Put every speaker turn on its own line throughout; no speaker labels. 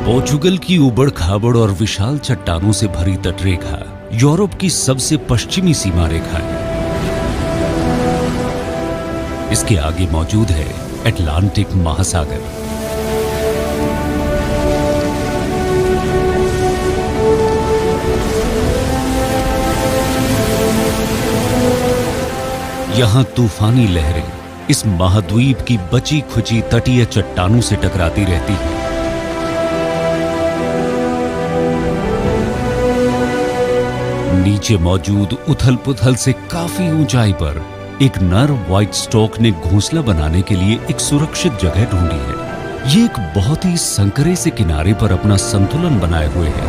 Portugal की उबड़-खाबड़ और विशाल चट्टानों से भरी तटरेखा यूरोप की सबसे पश्चिमी सीमा रेखा है। इसके आगे मौजूद है अटलांटिक महासागर। यहां तूफानी लहरें इस महाद्वीप की बची खुची तटीय चट्टानों से टकराती रहती हैं। नीचे मौजूद उथल-पुथल से काफी ऊंचाई पर एक नर व्हाइट स्टॉक ने घोंसला बनाने के लिए एक सुरक्षित जगह ढूंढी है। ये एक बहुत ही संकरे से किनारे पर अपना संतुलन बनाए हुए है।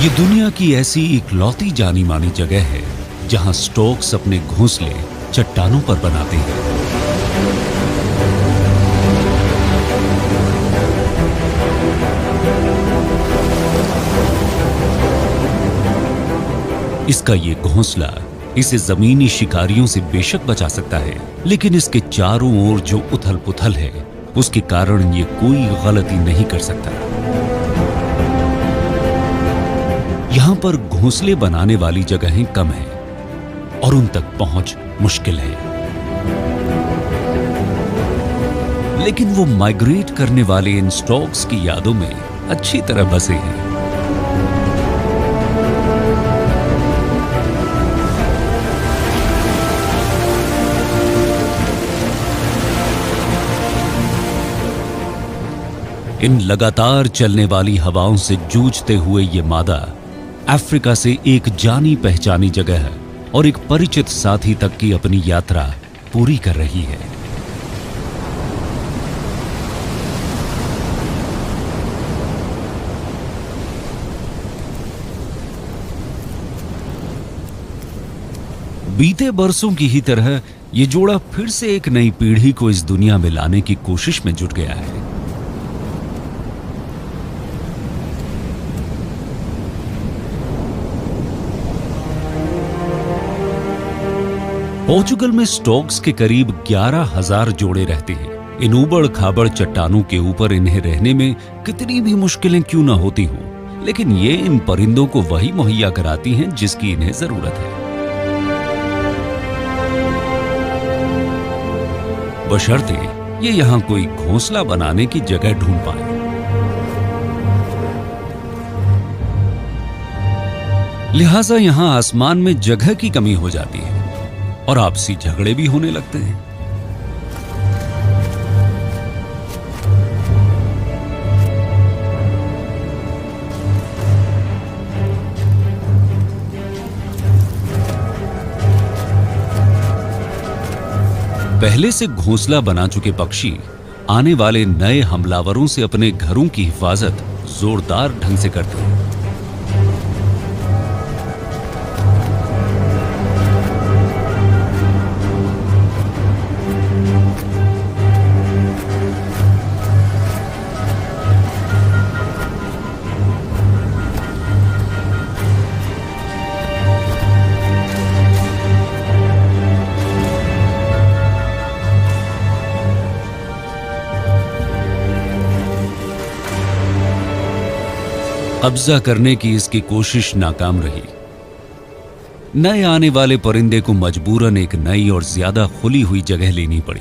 ये दुनिया की ऐसी इकलौती जानी मानी जगह है जहां स्टॉक्स अपने घोंसले चट्टानों पर बनाते हैं। इसका ये घोंसला इसे जमीनी शिकारियों से बेशक बचा सकता है, लेकिन इसके चारों ओर जो उथल पुथल है उसके कारण ये कोई गलती नहीं कर सकता। यहां पर घोंसले बनाने वाली जगहें कम हैं और उन तक पहुंच मुश्किल है, लेकिन वो माइग्रेट करने वाले इन स्टॉक्स की यादों में अच्छी तरह बसे हैं। इन लगातार चलने वाली हवाओं से जूझते हुए ये मादा अफ्रीका से एक जानी पहचानी जगह है और एक परिचित साथी तक की अपनी यात्रा पूरी कर रही है। बीते बरसों की ही तरह ये जोड़ा फिर से एक नई पीढ़ी को इस दुनिया में लाने की कोशिश में जुट गया है। पोर्चुगल में स्टॉक्स के करीब 11,000 जोड़े रहते हैं। इन उबड़ खाबड़ चट्टानों के ऊपर इन्हें रहने में कितनी भी मुश्किलें क्यों न होती हों, लेकिन ये इन परिंदों को वही मुहैया कराती हैं जिसकी इन्हें जरूरत है, बशर्ते ये यहां कोई घोंसला बनाने की जगह ढूंढ पाए। लिहाजा यहां आसमान में जगह की कमी हो जाती है और आपसी झगड़े भी होने लगते हैं। पहले से घोंसला बना चुके पक्षी आने वाले नए हमलावरों से अपने घरों की हिफाजत जोरदार ढंग से करते हैं। कब्जा करने की इसकी कोशिश नाकाम रही। नए आने वाले परिंदे को मजबूरन एक नई और ज्यादा खुली हुई जगह लेनी पड़ी।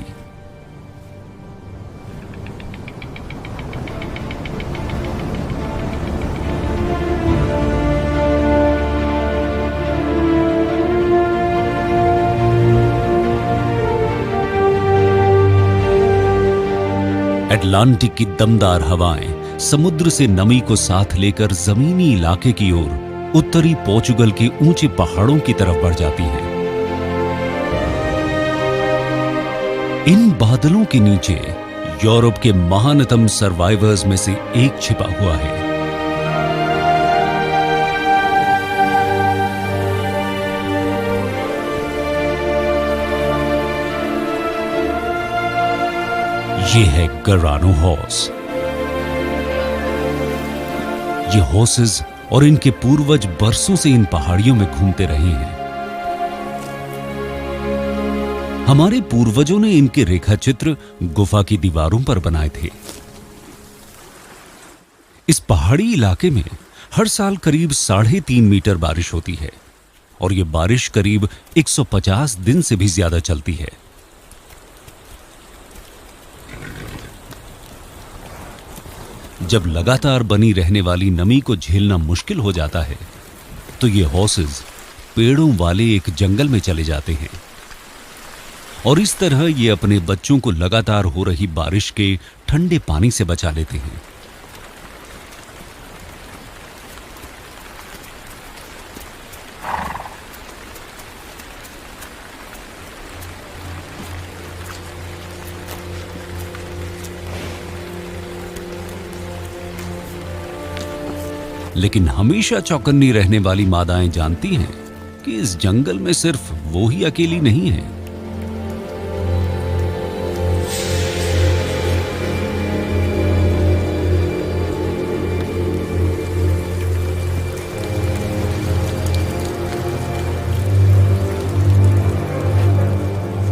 अटलांटिक की दमदार हवाएं समुद्र से नमी को साथ लेकर जमीनी इलाके की ओर उत्तरी पोर्चुगल के ऊंचे पहाड़ों की तरफ बढ़ जाती हैं। इन बादलों के नीचे यूरोप के महानतम सर्वाइवर्स में से एक छिपा हुआ है। ये है गरानो हॉर्स। ये हॉर्सेस और इनके पूर्वज बरसों से इन पहाड़ियों में घूमते रहे हैं। हमारे पूर्वजों ने इनके रेखाचित्र गुफा की दीवारों पर बनाए थे। इस पहाड़ी इलाके में हर साल करीब 3.5 मीटर बारिश होती है और यह बारिश करीब 150 दिन से भी ज्यादा चलती है। जब लगातार बनी रहने वाली नमी को झेलना मुश्किल हो जाता है तो ये हॉर्सेस पेड़ों वाले एक जंगल में चले जाते हैं और इस तरह ये अपने बच्चों को लगातार हो रही बारिश के ठंडे पानी से बचा लेते हैं। लेकिन हमेशा चौकन्नी रहने वाली मादाएं जानती हैं कि इस जंगल में सिर्फ वो ही अकेली नहीं है।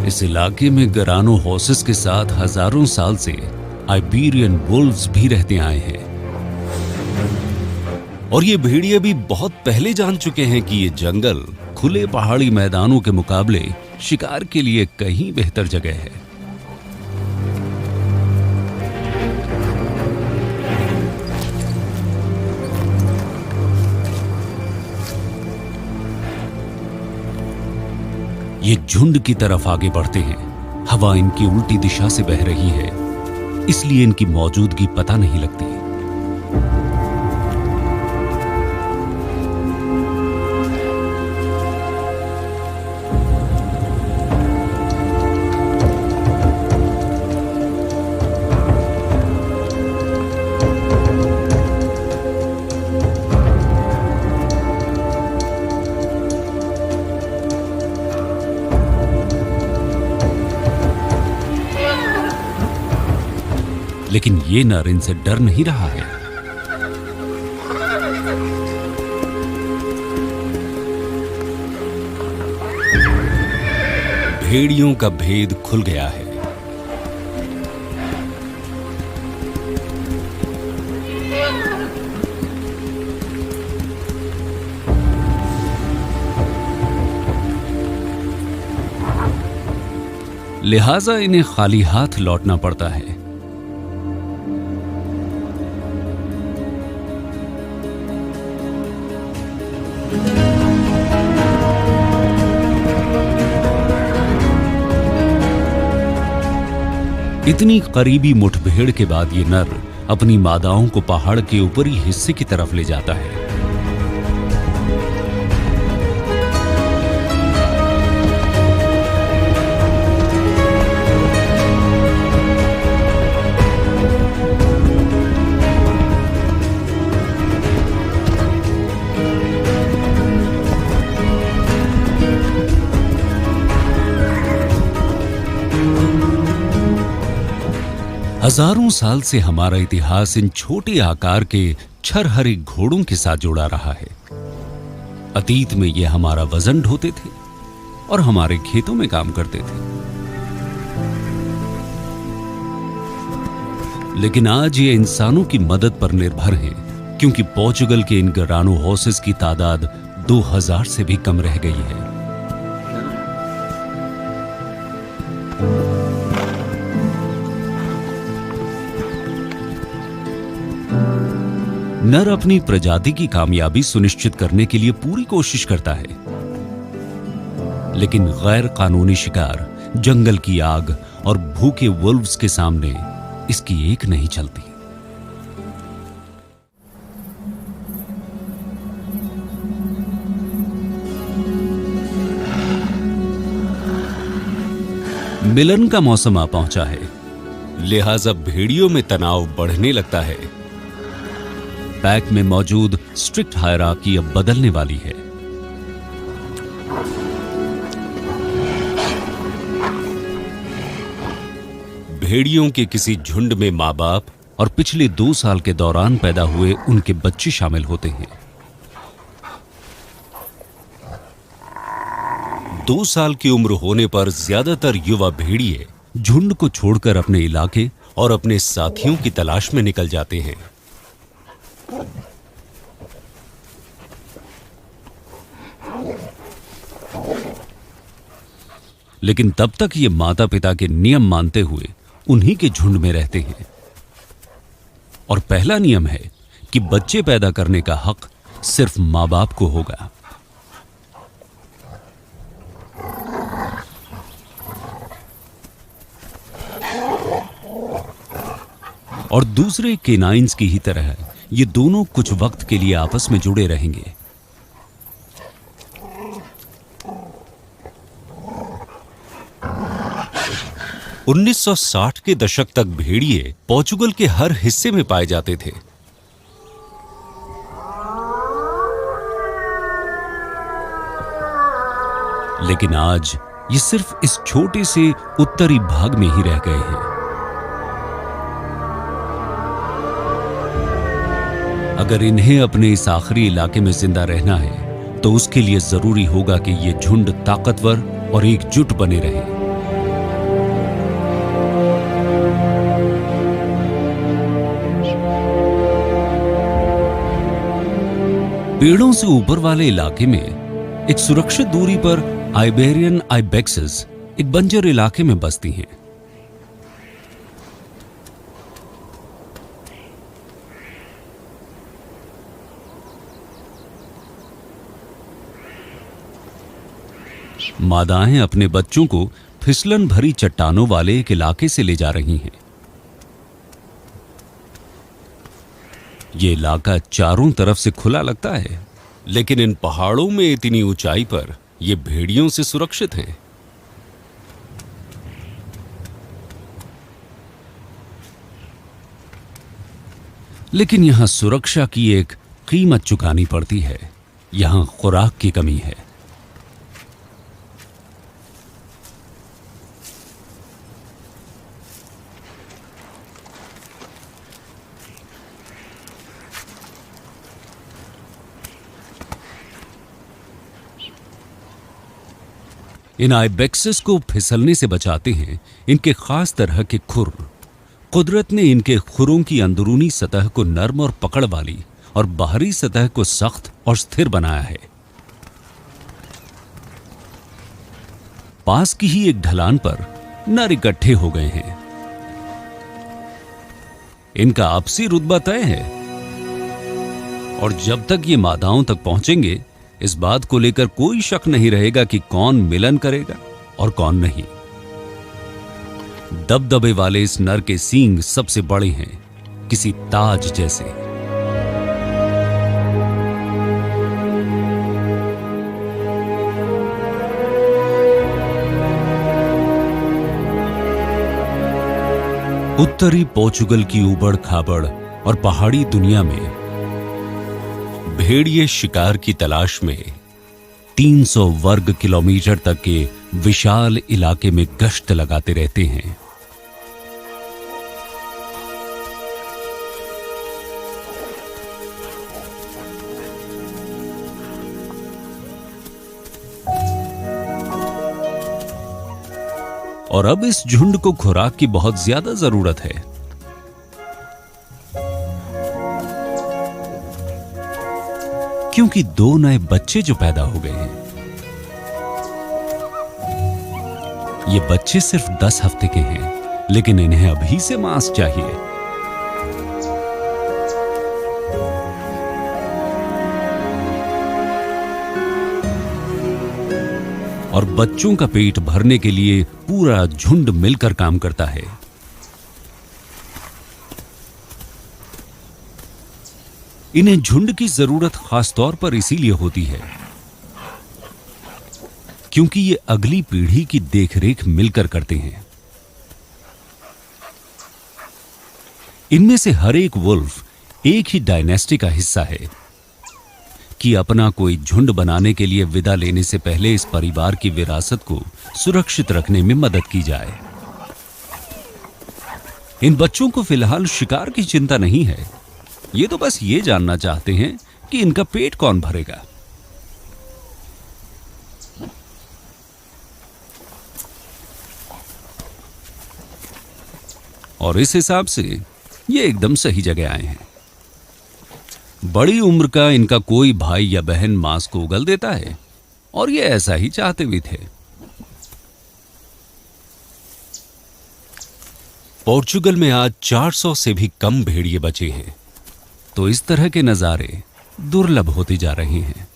इस इलाके में गरानो हॉर्सेस के साथ हजारों साल से आइबेरियन वुल्व्स भी रहते आए हैं और ये भेड़िए भी बहुत पहले जान चुके हैं कि ये जंगल खुले पहाड़ी मैदानों के मुकाबले शिकार के लिए कहीं बेहतर जगह है। ये झुंड की तरफ आगे बढ़ते हैं। हवा इनकी उल्टी दिशा से बह रही है, इसलिए इनकी मौजूदगी पता नहीं लगती। लेकिन ये नर इनसे डर नहीं रहा है। भेड़ियों का भेद खुल गया है। लिहाजा इन्हें खाली हाथ लौटना पड़ता है। इतनी करीबी मुठभेड़ के बाद ये नर अपनी मादाओं को पहाड़ के ऊपरी हिस्से की तरफ ले जाता है। हजारों साल से हमारा इतिहास इन छोटे आकार के छरहरे घोड़ों के साथ जुड़ा रहा है। अतीत में ये हमारा वजन ढोते थे और हमारे खेतों में काम करते थे, लेकिन आज ये इंसानों की मदद पर निर्भर हैं, क्योंकि पोर्चुगल के इन गरानो हॉर्सेस की तादाद 2000 से भी कम रह गई है। नर अपनी प्रजाति की कामयाबी सुनिश्चित करने के लिए पूरी कोशिश करता है, लेकिन गैर कानूनी शिकार, जंगल की आग और भूखे वुल्व्स के सामने इसकी एक नहीं चलती। मिलन का मौसम आ पहुंचा है, लिहाजा भेड़ियों में तनाव बढ़ने लगता है। पैक में मौजूद स्ट्रिक्ट हायरार्की अब बदलने वाली है। भेड़ियों के किसी झुंड में मां बाप और पिछले 2 साल के दौरान पैदा हुए उनके बच्चे शामिल होते हैं। 2 साल की उम्र होने पर ज्यादातर युवा भेड़िए झुंड को छोड़कर अपने इलाके और अपने साथियों की तलाश में निकल जाते हैं। लेकिन तब तक ये माता पिता के नियम मानते हुए उन्हीं के झुंड में रहते हैं। और पहला नियम है कि बच्चे पैदा करने का हक सिर्फ मां बाप को होगा। और दूसरे केनाइंस की ही तरह ये दोनों कुछ वक्त के लिए आपस में जुड़े रहेंगे। उन्नीस 1960 के दशक तक भेड़िए पोर्चुगल के हर हिस्से में पाए जाते थे। लेकिन आज ये सिर्फ इस छोटे से उत्तरी भाग में ही रह गए हैं। अगर इन्हें अपने इस आखिरी इलाके में जिंदा रहना है तो उसके लिए जरूरी होगा कि ये झुंड ताकतवर और एकजुट बने रहे। पेड़ों से ऊपर वाले इलाके में एक सुरक्षित दूरी पर आइबेरियन आइबेक्सेस एक बंजर इलाके में बसती हैं। मादाएं अपने बच्चों को फिसलन भरी चट्टानों वाले एक इलाके से ले जा रही हैं। ये इलाका चारों तरफ से खुला लगता है, लेकिन इन पहाड़ों में इतनी ऊंचाई पर ये भेड़ियों से सुरक्षित हैं। लेकिन यहां सुरक्षा की एक कीमत चुकानी पड़ती है। यहां खुराक की कमी है। इन आइबेक्सेस को फिसलने से बचाते हैं इनके खास तरह के खुर। कुदरत ने इनके खुरों की अंदरूनी सतह को नर्म और पकड़ वाली और बाहरी सतह को सख्त और स्थिर बनाया है। पास की ही एक ढलान पर नर इकट्ठे हो गए हैं। इनका आपसी रुतबा तय है और जब तक ये मादाओं तक पहुंचेंगे इस बात को लेकर कोई शक नहीं रहेगा कि कौन मिलन करेगा और कौन नहीं। दबदबे वाले इस नर के सींग सबसे बड़े हैं, किसी ताज जैसे। उत्तरी पोर्चुगल की उबड़ खाबड़ और पहाड़ी दुनिया में भेड़िए शिकार की तलाश में 300 वर्ग किलोमीटर तक के विशाल इलाके में गश्त लगाते रहते हैं। और अब इस झुंड को खुराक की बहुत ज्यादा जरूरत है। क्योंकि 2 नए बच्चे जो पैदा हो गए हैं। ये बच्चे सिर्फ 10 हफ्ते के हैं, लेकिन इन्हें अभी से मांस चाहिए। और बच्चों का पेट भरने के लिए पूरा झुंड मिलकर काम करता है। इन्हें झुंड की जरूरत खास तौर पर इसीलिए होती है क्योंकि ये अगली पीढ़ी की देखरेख मिलकर करते हैं। इनमें से हर एक वुल्फ एक ही डायनेस्टी का हिस्सा है कि अपना कोई झुंड बनाने के लिए विदा लेने से पहले इस परिवार की विरासत को सुरक्षित रखने में मदद की जाए। इन बच्चों को फिलहाल शिकार की चिंता नहीं है। ये तो बस ये जानना चाहते हैं कि इनका पेट कौन भरेगा। और इस हिसाब से ये एकदम सही जगह आए हैं। बड़ी उम्र का इनका कोई भाई या बहन मांस को उगल देता है और ये ऐसा ही चाहते भी थे। पोर्चुगल में आज 400 से भी कम भेड़िए बचे हैं, तो इस तरह के नजारे दुर्लभ होते जा रहे हैं।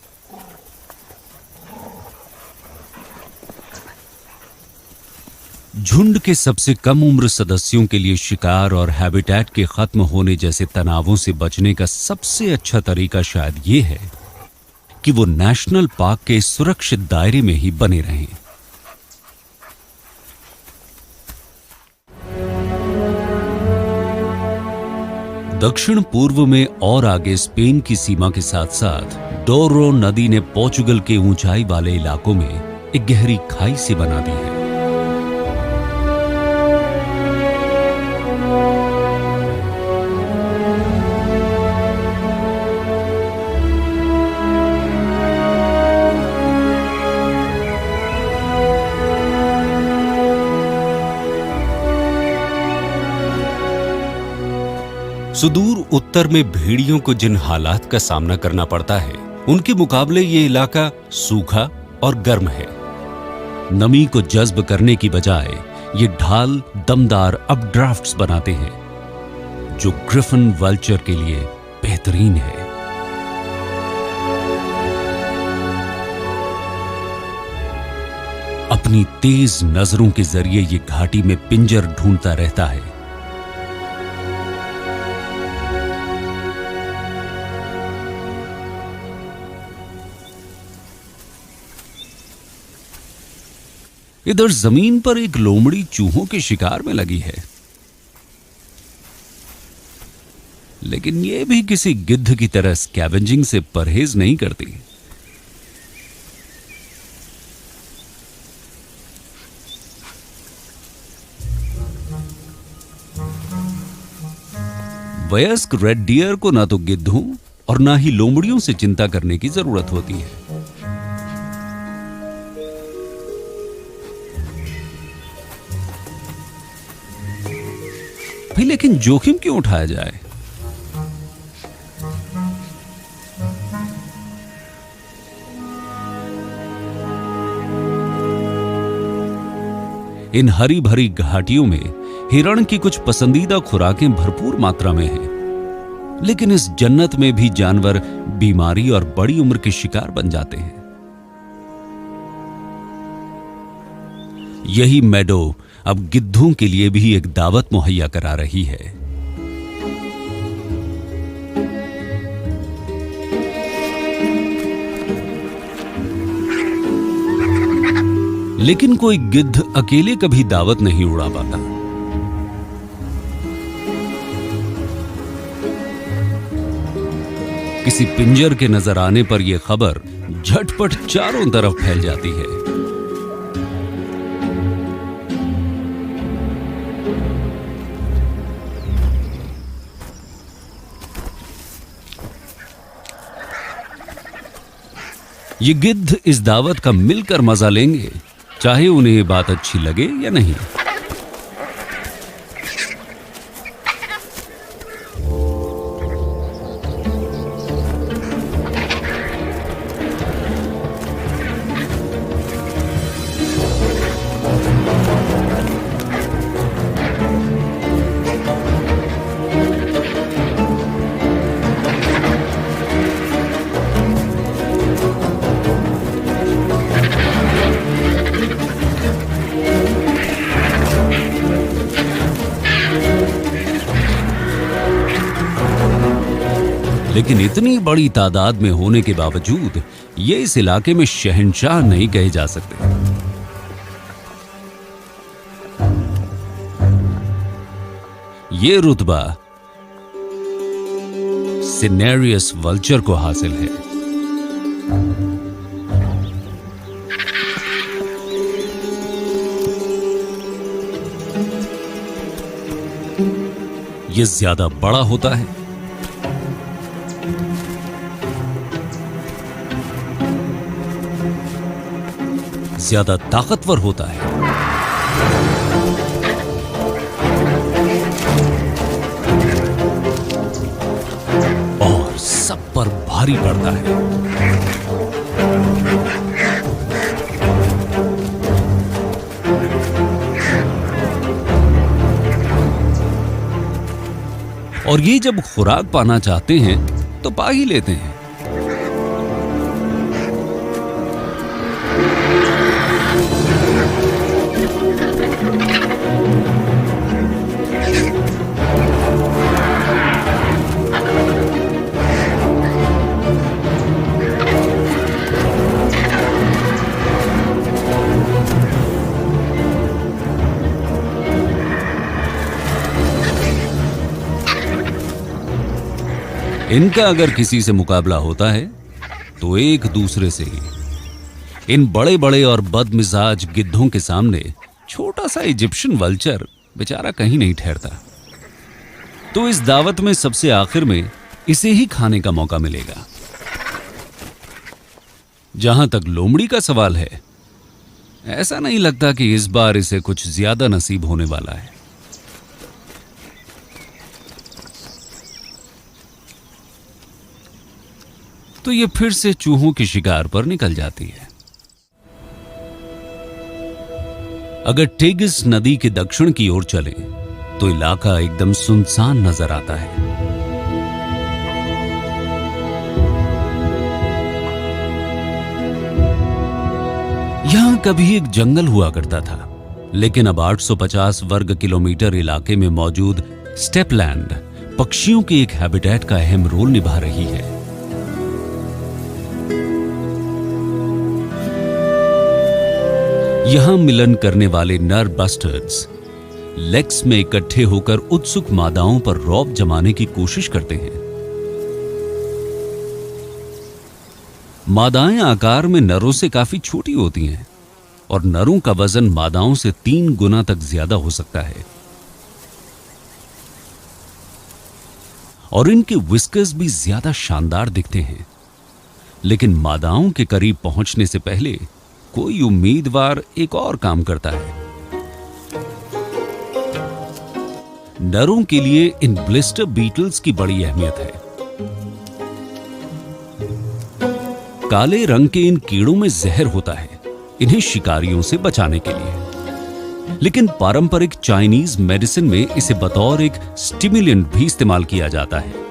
झुंड के सबसे कम उम्र सदस्यों के लिए शिकार और हैबिटेट के खत्म होने जैसे तनावों से बचने का सबसे अच्छा तरीका शायद ये है कि वो नेशनल पार्क के सुरक्षित दायरे में ही बने रहें। दक्षिण पूर्व में और आगे स्पेन की सीमा के साथ साथ डोरो नदी ने पोर्चुगल के ऊंचाई वाले इलाकों में एक गहरी खाई से बना दी है। सुदूर उत्तर में भेड़ियों को जिन हालात का सामना करना पड़ता है, उनके मुकाबले ये इलाका सूखा और गर्म है। नमी को जज्ब करने की बजाय ये ढाल दमदार अपड्राफ्ट्स बनाते हैं, जो ग्रिफिन वल्चर के लिए बेहतरीन है। अपनी तेज नजरों के जरिए ये घाटी में पिंजर ढूंढता रहता है। इधर जमीन पर एक लोमड़ी चूहों के शिकार में लगी है, लेकिन यह भी किसी गिद्ध की तरह स्कैवेंजिंग से परहेज नहीं करती। वयस्क रेड डियर को ना तो गिद्धों और ना ही लोमड़ियों से चिंता करने की जरूरत होती है। भाई, लेकिन जोखिम क्यों उठाया जाए? इन हरी भरी घाटियों में हिरण की कुछ पसंदीदा खुराकें भरपूर मात्रा में हैं, लेकिन इस जन्नत में भी जानवर बीमारी और बड़ी उम्र के शिकार बन जाते हैं। यही मेडो अब गिद्धों के लिए भी एक दावत मुहैया करा रही है। लेकिन कोई गिद्ध अकेले कभी दावत नहीं उड़ा पाता। किसी पिंजर के नजर आने पर यह खबर झटपट चारों तरफ फैल जाती है। ये गिद्ध इस दावत का मिलकर मजा लेंगे, चाहे उन्हें ये बात अच्छी लगे या नहीं। लेकिन इतनी बड़ी तादाद में होने के बावजूद ये इस इलाके में शहंशाह नहीं कहे जा सकते। ये रुतबा सिनेरियस वल्चर को हासिल है। ये ज्यादा बड़ा होता है, ज्यादा ताकतवर होता है भारी पड़ता है। और ये जब खुराक पाना चाहते हैं तो पा ही लेते हैं। इनका अगर किसी से मुकाबला होता है तो एक दूसरे से ही। इन बड़े बड़े और बदमिजाज गिद्धों के सामने छोटा सा इजिप्शियन वल्चर बेचारा कहीं नहीं ठहरता। तो इस दावत में सबसे आखिर में इसे ही खाने का मौका मिलेगा। जहां तक लोमड़ी का सवाल है, ऐसा नहीं लगता कि इस बार इसे कुछ ज्यादा नसीब होने वाला है। तो ये फिर से चूहों के शिकार पर निकल जाती है। अगर टिग्रिस नदी के दक्षिण की ओर चलें, तो इलाका एकदम सुनसान नजर आता है। यहां कभी एक जंगल हुआ करता था, लेकिन अब 850 वर्ग किलोमीटर इलाके में मौजूद स्टेपलैंड पक्षियों के एक हैबिटेट का अहम रोल निभा रही है। यहां मिलन करने वाले नर बस्टर्ड्स लेक्स में इकट्ठे होकर उत्सुक मादाओं पर रौब जमाने की कोशिश करते हैं। मादाएं आकार में नरों से काफी छोटी होती हैं और नरों का वजन मादाओं से 3 गुना तक ज्यादा हो सकता है। और इनके विस्कर्स भी ज्यादा शानदार दिखते हैं। लेकिन मादाओं के करीब पहुंचने से पहले कोई उम्मीदवार एक और काम करता है। नरों के लिए इन ब्लिस्टर बीटल्स की बड़ी अहमियत है। काले रंग के इन कीड़ों में जहर होता है, इन्हें शिकारियों से बचाने के लिए। लेकिन पारंपरिक चाइनीज मेडिसिन में इसे बतौर एक स्टिमुलेंट भी इस्तेमाल किया जाता है।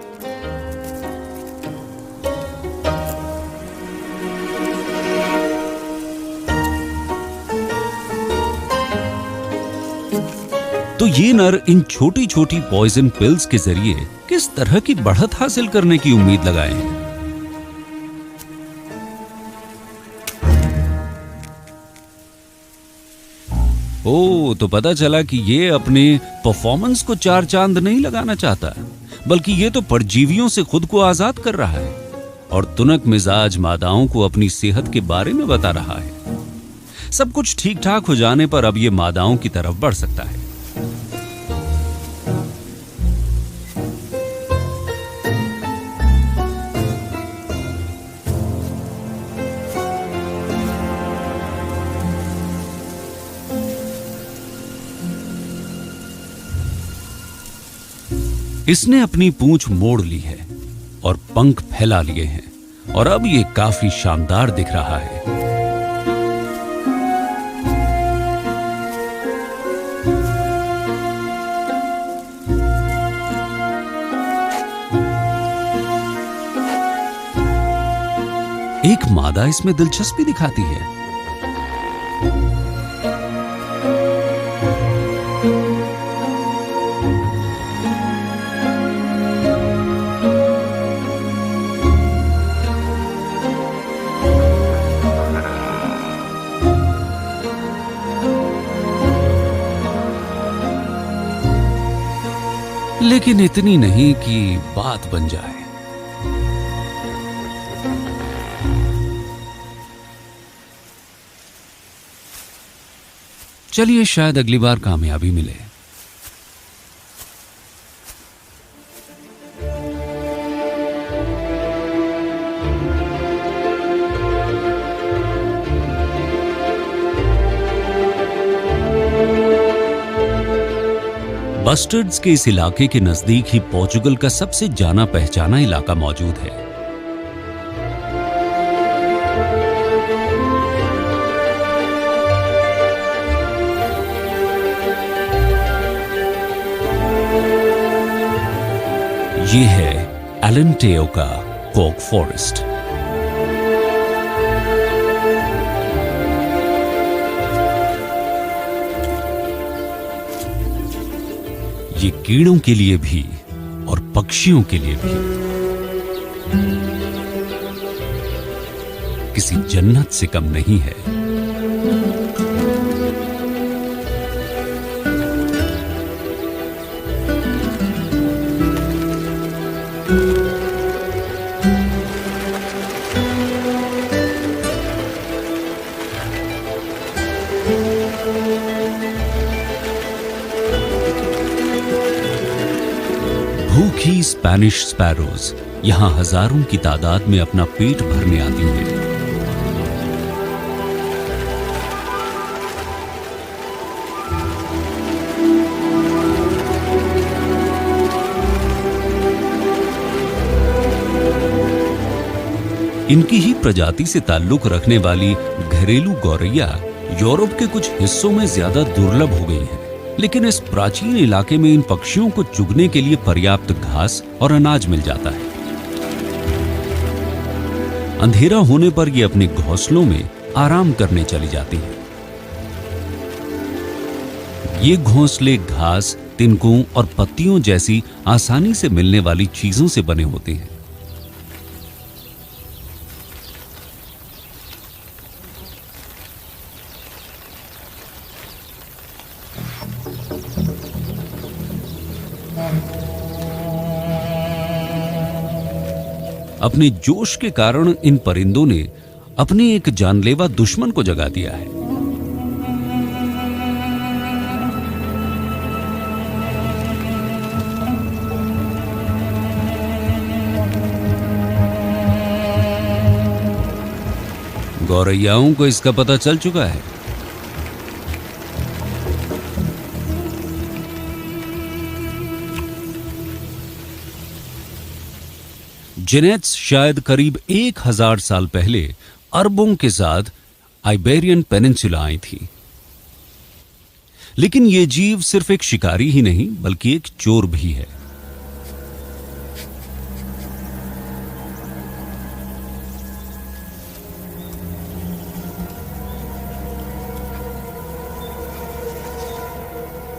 तो ये नर इन छोटी छोटी पॉइजन पिल्स के जरिए किस तरह की बढ़त हासिल करने की उम्मीद लगाए हैं। तो पता चला कि ये अपने परफॉर्मेंस को 4 चांद नहीं लगाना चाहता, बल्कि ये तो परजीवियों से खुद को आजाद कर रहा है और तुनक मिजाज मादाओं को अपनी सेहत के बारे में बता रहा है। सब कुछ ठीक ठाक हो जाने पर अब ये मादाओं की तरफ बढ़ सकता है। इसने अपनी पूंछ मोड़ ली है और पंख फैला लिए हैं और अब ये काफी शानदार दिख रहा है। एक मादा इसमें दिलचस्पी दिखाती है। लेकिन इतनी नहीं कि बात बन जाए। चलिए शायद अगली बार कामयाबी मिले। बस्टर्ड्स के इस इलाके के नजदीक ही पोर्चुगल का सबसे जाना पहचाना इलाका मौजूद है। ये है एलेंटेओ का फॉग फॉरेस्ट। ये कीड़ों के लिए भी और पक्षियों के लिए भी किसी जन्नत से कम नहीं है। भूखी स्पैनिश स्पैरोज यहां हजारों की तादाद में अपना पेट भरने आती हैं। इनकी ही प्रजाति से ताल्लुक रखने वाली घरेलू गौरैया यूरोप के कुछ हिस्सों में ज्यादा दुर्लभ हो गई है, लेकिन इस प्राचीन इलाके में इन पक्षियों को चुगने के लिए पर्याप्त घास और अनाज मिल जाता है। अंधेरा होने पर ये अपने घोंसलों में आराम करने चली जाती हैं। ये घोंसले घास, तिनकों और पत्तियों जैसी आसानी से मिलने वाली चीजों से बने होते हैं। अपने जोश के कारण इन परिंदों ने अपने एक जानलेवा दुश्मन को जगा दिया है। गौरैयाओं को इसका पता चल चुका है। जिनेट्स शायद करीब 1000 साल पहले अरबों के साथ आइबेरियन पेनिनसुला आई थी। लेकिन यह जीव सिर्फ एक शिकारी ही नहीं बल्कि एक चोर भी है।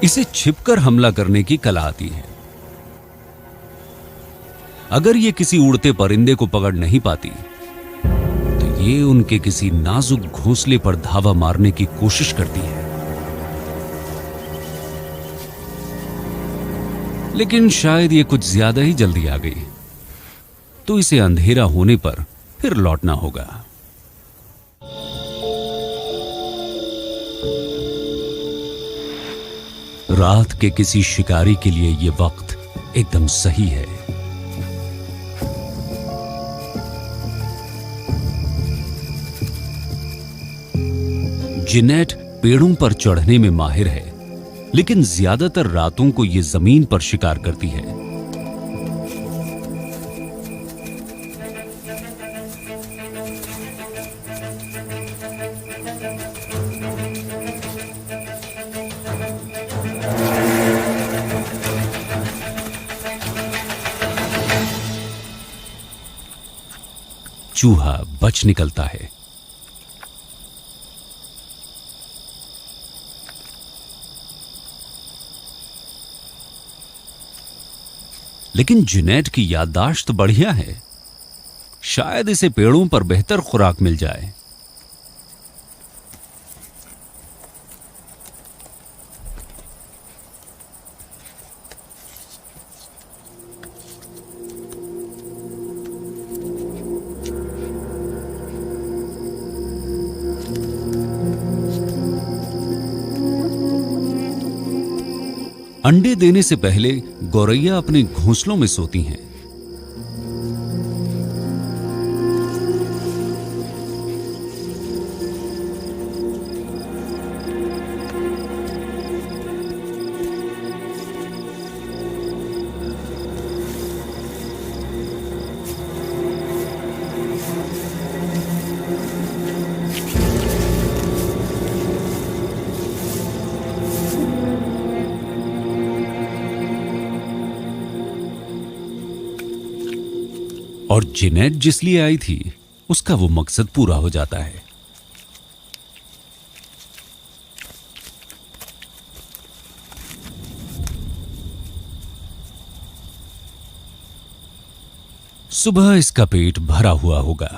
इसे छिपकर हमला करने की कला आती है। अगर ये किसी उड़ते परिंदे को पकड़ नहीं पाती तो ये उनके किसी नाजुक घोंसले पर धावा मारने की कोशिश करती है। लेकिन शायद ये कुछ ज्यादा ही जल्दी आ गई, तो इसे अंधेरा होने पर फिर लौटना होगा। रात के किसी शिकारी के लिए यह वक्त एकदम सही है। जिनेट पेड़ों पर चढ़ने में माहिर है, लेकिन ज्यादातर रातों को यह जमीन पर शिकार करती है। चूहा बच निकलता है। लेकिन जिनेट की याददाश्त बढ़िया है। शायद इसे पेड़ों पर बेहतर खुराक मिल जाए। अंडे देने से पहले गौरैया अपने घोंसलों में सोती हैं। और जिनेट जिस लिए आई थी उसका वो मकसद पूरा हो जाता है। सुबह इसका पेट भरा हुआ होगा।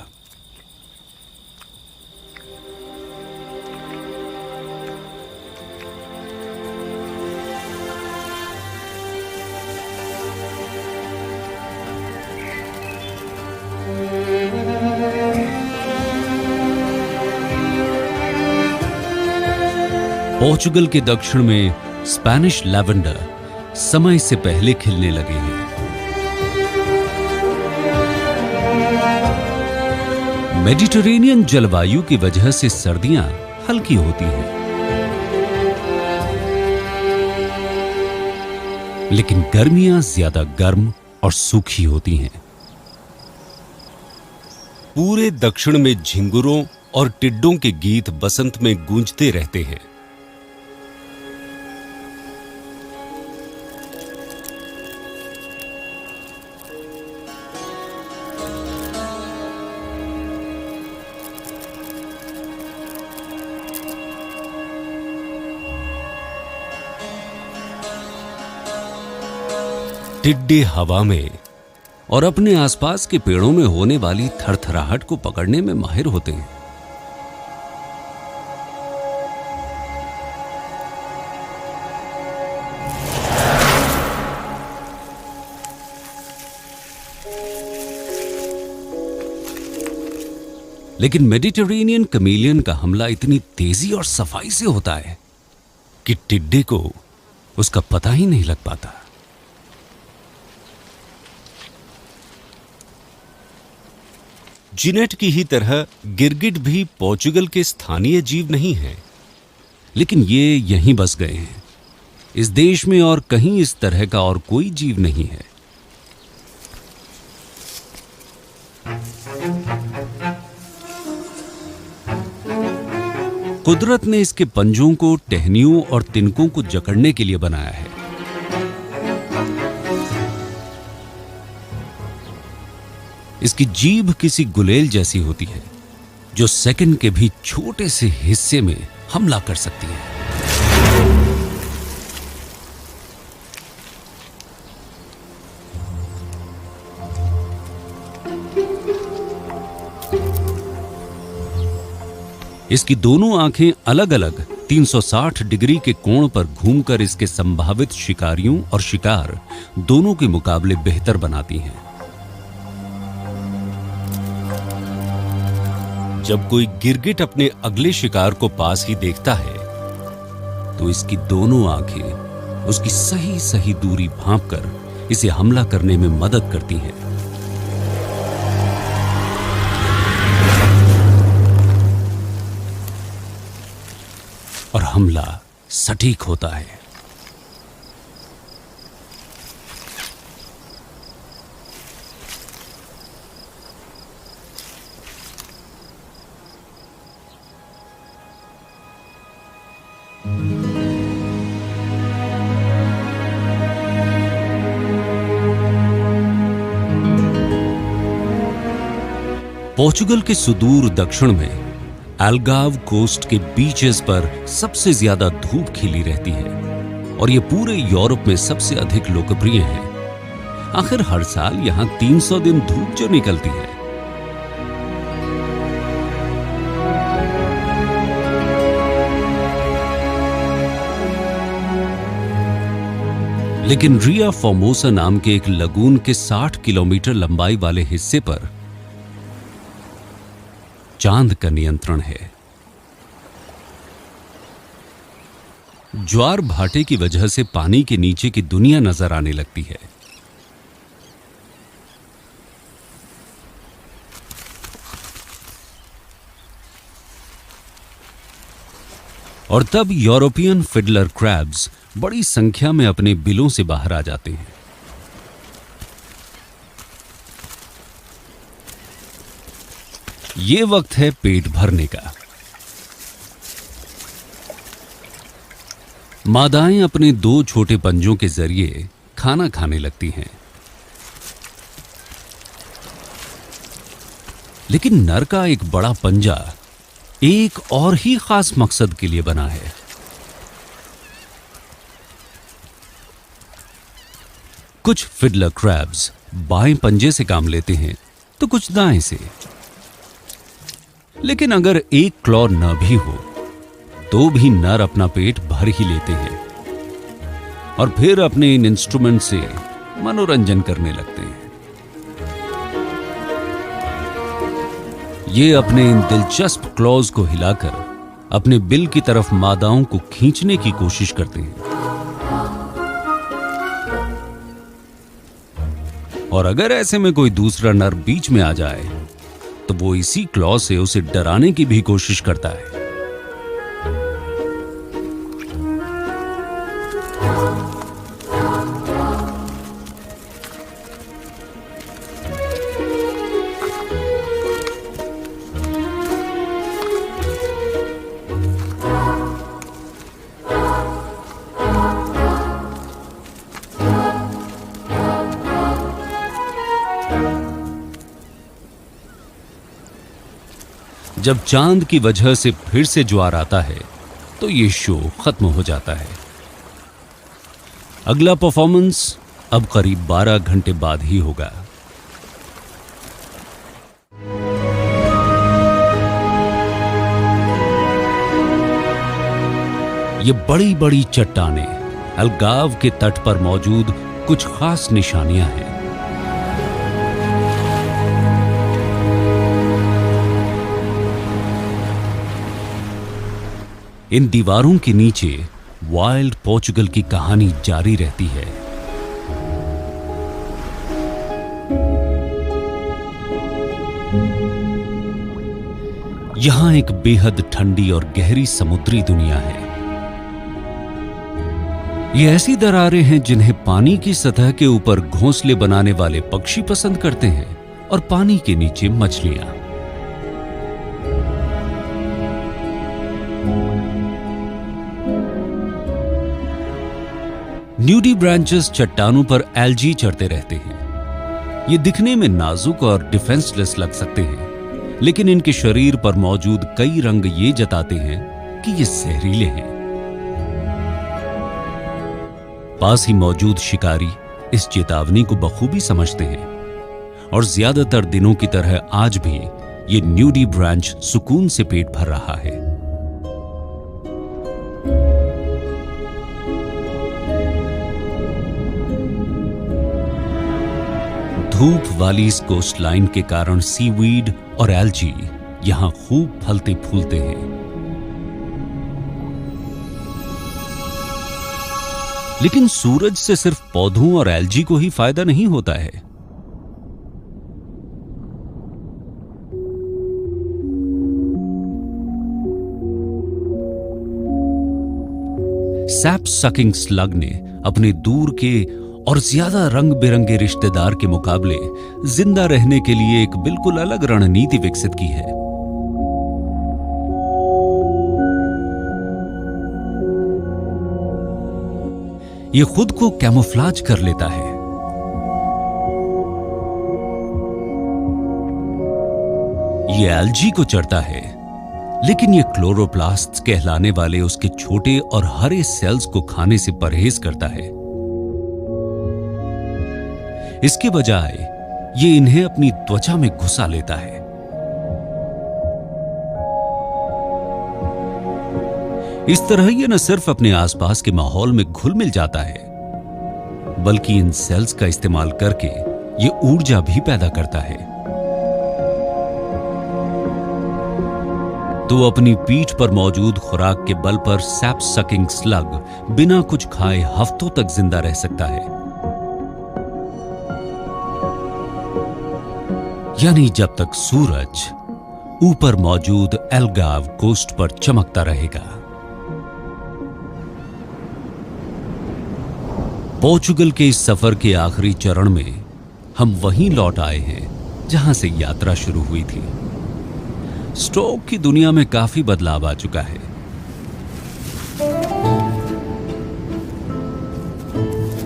पोर्चुगल के दक्षिण में स्पेनिश लैवेंडर समय से पहले खिलने लगे हैं। मेडिटेरेनियन जलवायु की वजह से सर्दियां हल्की होती हैं, लेकिन गर्मियां ज्यादा गर्म और सूखी होती हैं। पूरे दक्षिण में झिंगुरों और टिड्डों के गीत बसंत में गूंजते रहते हैं। टिड्डे हवा में और अपने आसपास के पेड़ों में होने वाली थरथराहट को पकड़ने में माहिर होते हैं। लेकिन मेडिटेरेनियन कमीलियन का हमला इतनी तेजी और सफाई से होता है कि टिड्डे को उसका पता ही नहीं लग पाता। जिनेट की ही तरह गिरगिट भी पोर्चुगल के स्थानीय जीव नहीं है, लेकिन ये यहीं बस गए हैं। इस देश में और कहीं इस तरह का और कोई जीव नहीं है। कुदरत ने इसके पंजों को टहनियों और तिनकों को जकड़ने के लिए बनाया है। इसकी जीभ किसी गुलेल जैसी होती है जो सेकंड के भी छोटे से हिस्से में हमला कर सकती है। इसकी दोनों आंखें अलग अलग 360 डिग्री के कोण पर घूमकर इसके संभावित शिकारियों और शिकार दोनों के मुकाबले बेहतर बनाती हैं। जब कोई गिरगिट अपने अगले शिकार को पास ही देखता है तो इसकी दोनों आंखें उसकी सही सही दूरी भांपकर इसे हमला करने में मदद करती हैं। और हमला सटीक होता है। पोर्चुगल के सुदूर दक्षिण में अल्गाव कोस्ट के बीचेस पर सबसे ज्यादा धूप खिली रहती है और ये पूरे यूरोप में सबसे अधिक लोकप्रिय है। आखिर हर साल यहां 300 दिन धूप जो निकलती है। लेकिन रिया फॉर्मोसा नाम के एक लगून के 60 किलोमीटर लंबाई वाले हिस्से पर चांद का नियंत्रण है। ज्वार भाटे की वजह से पानी के नीचे की दुनिया नजर आने लगती है। और तब यूरोपियन फिडलर क्रैब्स बड़ी संख्या में अपने बिलों से बाहर आ जाते हैं। ये वक्त है पेट भरने का। मादाएं अपने 2 छोटे पंजों के जरिए खाना खाने लगती हैं। लेकिन नर का एक बड़ा पंजा एक और ही खास मकसद के लिए बना है। कुछ फिडलर क्रैब्स बाएं पंजे से काम लेते हैं तो कुछ दाएं से। लेकिन अगर एक क्लॉ न भी हो तो भी नर अपना पेट भर ही लेते हैं और फिर अपने इन इंस्ट्रूमेंट से मनोरंजन करने लगते हैं। ये अपने इन दिलचस्प क्लॉज को हिलाकर अपने बिल की तरफ मादाओं को खींचने की कोशिश करते हैं। और अगर ऐसे में कोई दूसरा नर बीच में आ जाए तो वो इसी क्लॉ से उसे डराने की भी कोशिश करता है। जब चांद की वजह से फिर से ज्वार आता है तो ये शो खत्म हो जाता है। अगला परफॉर्मेंस अब करीब 12 घंटे बाद ही होगा। ये बड़ी बड़ी चट्टानें अलगाव के तट पर मौजूद कुछ खास निशानियां हैं। इन दीवारों के नीचे वाइल्ड पोर्चुगल की कहानी जारी रहती है। यहां एक बेहद ठंडी और गहरी समुद्री दुनिया है। ये ऐसी दरारें हैं जिन्हें पानी की सतह के ऊपर घोंसले बनाने वाले पक्षी पसंद करते हैं और पानी के नीचे मछलियां। न्यूडी ब्रांचेस चट्टानों पर एल्जी चढ़ते रहते हैं। ये दिखने में नाजुक और डिफेंसलेस लग सकते हैं, लेकिन इनके शरीर पर मौजूद कई रंग ये जताते हैं कि ये जहरीले हैं। पास ही मौजूद शिकारी इस चेतावनी को बखूबी समझते हैं और ज्यादातर दिनों की तरह आज भी ये न्यूडी ब्रांच सुकून से पेट भर रहा है। धूप वाली इस कोस्ट लाइन के कारण सीवीड और एल्जी यहां खूब फलते फूलते हैं। लेकिन सूरज से सिर्फ पौधों और एल्जी को ही फायदा नहीं होता है। सैप सकिंग स्लग ने अपने दूर के और ज्यादा रंग बिरंगे रिश्तेदार के मुकाबले जिंदा रहने के लिए एक बिल्कुल अलग रणनीति विकसित की है। ये खुद को कैमोफ्लाज कर लेता है। ये एल्जी को चढ़ता है, लेकिन ये क्लोरोप्लास्ट कहलाने वाले उसके छोटे और हरे सेल्स को खाने से परहेज करता है। इसके बजाय ये इन्हें अपनी त्वचा में घुसा लेता है। इस तरह ये न सिर्फ अपने आसपास के माहौल में घुल मिल जाता है, बल्कि इन सेल्स का इस्तेमाल करके ये ऊर्जा भी पैदा करता है। तो अपनी पीठ पर मौजूद खुराक के बल पर सैप सकिंग स्लग बिना कुछ खाए हफ्तों तक जिंदा रह सकता है। यानी जब तक सूरज ऊपर मौजूद एल्गाव कोस्ट पर चमकता रहेगा। पोर्चुगल के इस सफर के आखिरी चरण में हम वहीं लौट आए हैं जहां से यात्रा शुरू हुई थी। स्टोक की दुनिया में काफी बदलाव आ चुका है।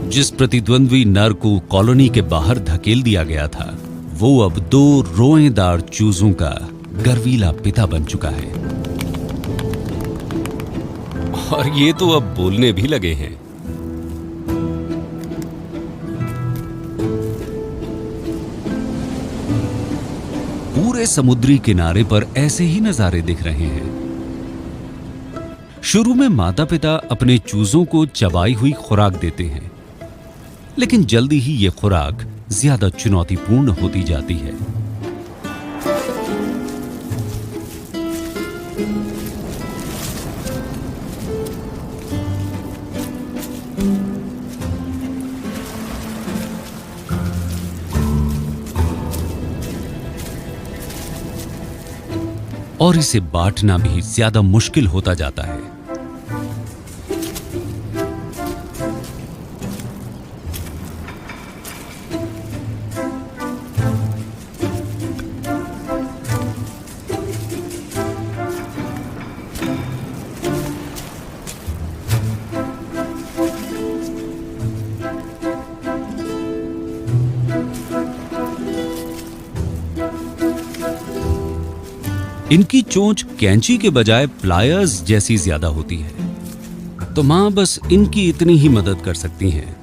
जिस प्रतिद्वंद्वी नर को कॉलोनी के बाहर धकेल दिया गया था, वो अब 2 रोएदार चूजों का गर्वीला पिता बन चुका है और ये तो अब बोलने भी लगे हैं। पूरे समुद्री किनारे पर ऐसे ही नजारे दिख रहे हैं। शुरू में माता पिता अपने चूजों को चबाई हुई खुराक देते हैं, लेकिन जल्दी ही ये खुराक ज्यादा चुनौतीपूर्ण होती जाती है। और इसे बांटना भी ज्यादा मुश्किल होता जाता है। इनकी चोंच कैंची के बजाय प्लायर्स जैसी ज्यादा होती है, तो मां बस इनकी इतनी ही मदद कर सकती हैं।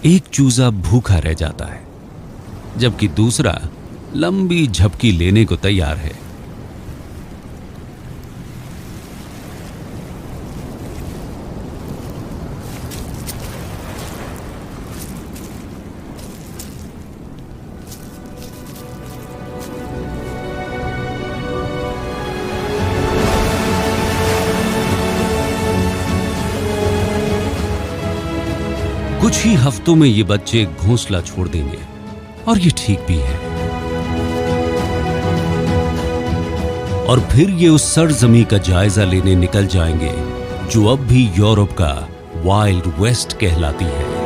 एक चूजा भूखा रह जाता है, जबकि दूसरा लंबी झपकी लेने को तैयार है। कुछ ही हफ्तों में ये बच्चे घोंसला छोड़ देंगे और ये ठीक भी है। और फिर ये उस सरजमी का जायजा लेने निकल जाएंगे जो अब भी यूरोप का वाइल्ड वेस्ट कहलाती है।